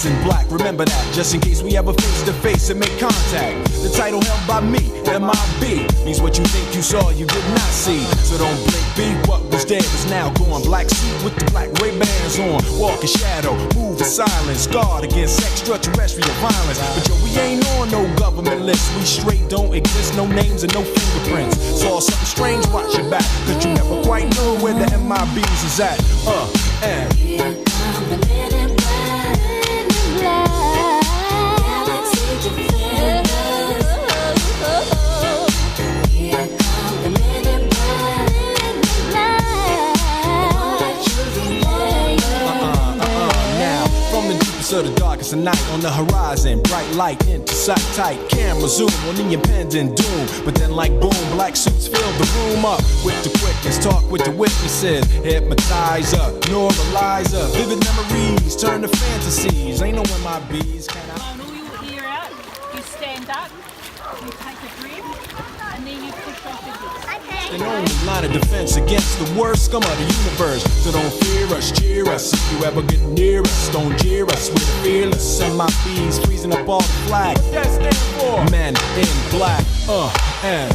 dressed in black. Remember that, just in case we ever face to face and make contact. The title held by me, M.I.B. means what you think you saw, you did not see. So don't blink, be what was dead is now gone. Black suit with the black Ray-Bans on. Walk in shadow, move in silence. Guard against extraterrestrial violence. But yo, we ain't on no government list. We straight don't exist, no names and no fingerprints. Saw something strange, watch your back, cause you never quite know where the MIBs is at. And here come the men in black. Galaxy defenders. Here come the men in black. What you remember. Now, from the deepest of the darkest of night, on the horizon, bright light into sight tight. Camera zoom on the impending doom. But then like boom, black suits fill the room up with the quickness. Talk with the witnesses. Hypnotizer, neuralizer. Vivid memories turn to fantasies. Ain't no MIBs, can I? When you ear out, you stand up, you take a breath, and then you push off again. The only line of defense against the worst scum of the universe. So don't fear us, cheer us. If you ever get near us, don't jeer us. We're fearless. MIBs freezing up all the flag. What that stand for? Men in black. And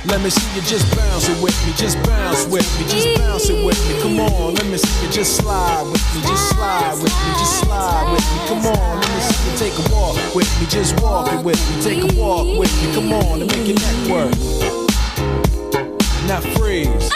let me see you just bounce it with me, just bounce with me, just bounce it with me. Come on, let me see you just slide with me, just slide with me, just slide with me. Come on, let me see you take a walk with me, just walk it with me, take a walk with me. Come on, and make your neck work. Now freeze.